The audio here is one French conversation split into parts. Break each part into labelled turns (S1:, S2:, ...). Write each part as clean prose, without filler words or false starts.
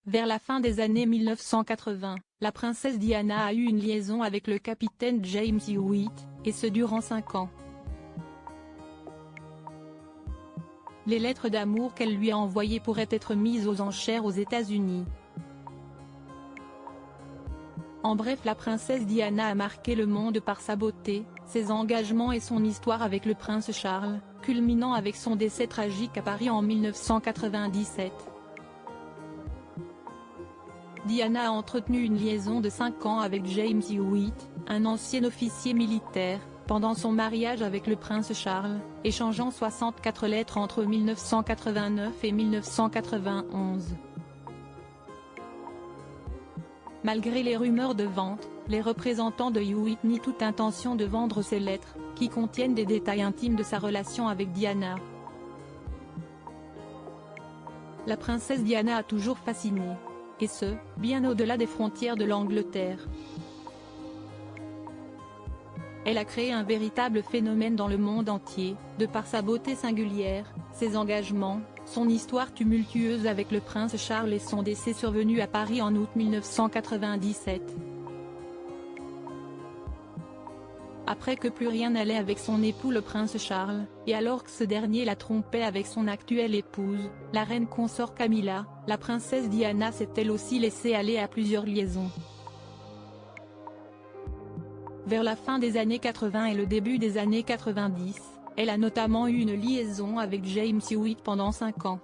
S1: Vers la fin des années 1980, la princesse Diana a eu une liaison avec le capitaine James Hewitt, et ce durant 5 ans. Les lettres d'amour qu'elle lui a envoyées pourraient être mises aux enchères aux États-Unis. En bref, la princesse Diana a marqué le monde par sa beauté, ses engagements et son histoire avec le prince Charles, culminant avec son décès tragique à Paris en 1997. Diana a entretenu une liaison de 5 ans avec James Hewitt, un ancien officier militaire, pendant son mariage avec le prince Charles, échangeant 64 lettres entre 1989 et 1991. Malgré les rumeurs de vente, les représentants de Hewitt nient toute intention de vendre ces lettres, qui contiennent des détails intimes de sa relation avec Diana. La princesse Diana a toujours fasciné. Et ce, bien au-delà des frontières de l'Angleterre. Elle a créé un véritable phénomène dans le monde entier, de par sa beauté singulière, ses engagements, son histoire tumultueuse avec le prince Charles et son décès survenu à Paris en août 1997. Après que plus rien n'allait avec son époux le prince Charles, et alors que ce dernier la trompait avec son actuelle épouse, la reine consort Camilla, la princesse Diana s'est elle aussi laissée aller à plusieurs liaisons. Vers la fin des années 80 et le début des années 90, elle a notamment eu une liaison avec James Hewitt pendant 5 ans.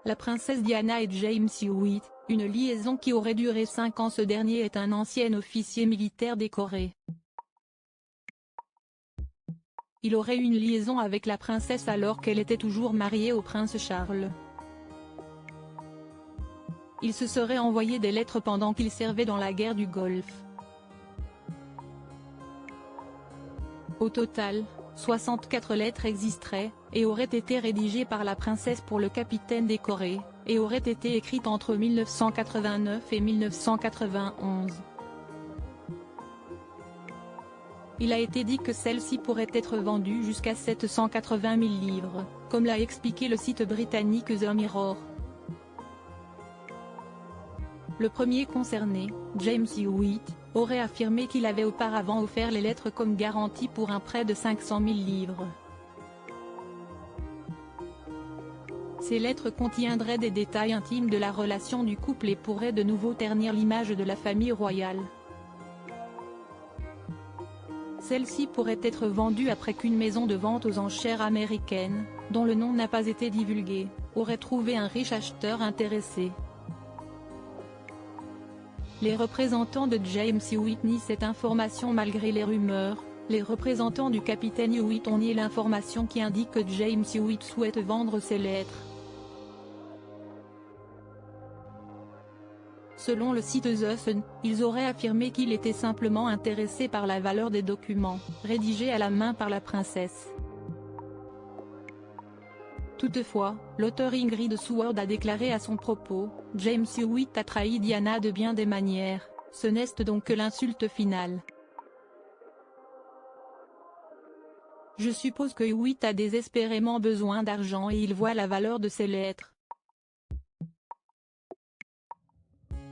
S1: La princesse Diana et James Hewitt, une liaison qui aurait duré 5 ans. Ce dernier est un ancien officier militaire décoré. Il aurait eu une liaison avec la princesse alors qu'elle était toujours mariée au prince Charles. Il se serait envoyé des lettres pendant qu'il servait dans la guerre du Golfe. Au total, 64 lettres existeraient, et auraient été rédigées par la princesse pour le capitaine décoré, et auraient été écrites entre 1989 et 1991. Il a été dit que celle-ci pourrait être vendue jusqu'à 780 000 livres, comme l'a expliqué le site britannique The Mirror. Le premier concerné, James Hewitt, aurait affirmé qu'il avait auparavant offert les lettres comme garantie pour un prêt de 500 000 livres. Ces lettres contiendraient des détails intimes de la relation du couple et pourraient de nouveau ternir l'image de la famille royale. Celle-ci pourrait être vendue après qu'une maison de vente aux enchères américaine, dont le nom n'a pas été divulgué, aurait trouvé un riche acheteur intéressé. Les représentants de James Hewitt nient cette information malgré les rumeurs. Les représentants du capitaine Hewitt ont nié l'information qui indique que James Hewitt souhaite vendre ses lettres. Selon le site The Sun, ils auraient affirmé qu'il était simplement intéressé par la valeur des documents, rédigés à la main par la princesse. Toutefois, l'auteur Ingrid Seward a déclaré à son propos, « James Hewitt a trahi Diana de bien des manières, ce n'est donc que l'insulte finale. Je suppose que Hewitt a désespérément besoin d'argent et il voit la valeur de ses lettres.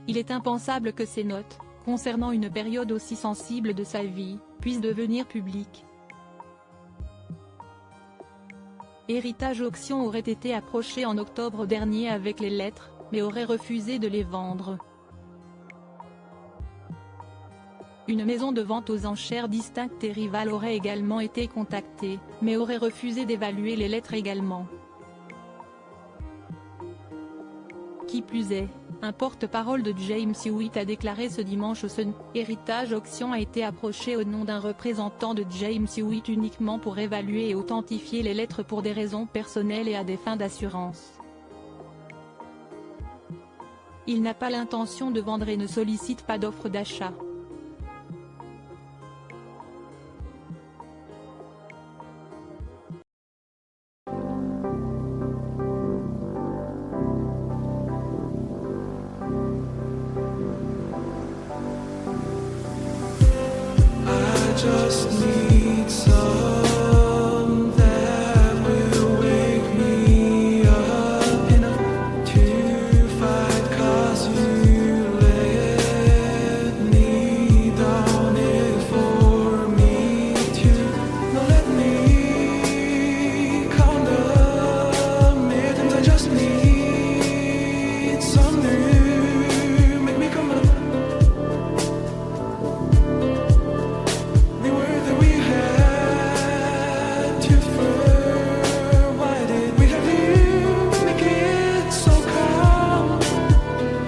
S1: Il est impensable que ces notes, concernant une période aussi sensible de sa vie, puissent devenir publiques. » Héritage Auction aurait été approché en octobre dernier avec les lettres, mais aurait refusé de les vendre. Une maison de vente aux enchères distincte et rivale aurait également été contactée, mais aurait refusé d'évaluer les lettres également. Qui plus est, un porte-parole de James Hewitt a déclaré ce dimanche au Sun, « Héritage Auction a été approché au nom d'un représentant de James Hewitt uniquement pour évaluer et authentifier les lettres pour des raisons personnelles et à des fins d'assurance. Il n'a pas l'intention de vendre et ne sollicite pas d'offre d'achat. »
S2: Just need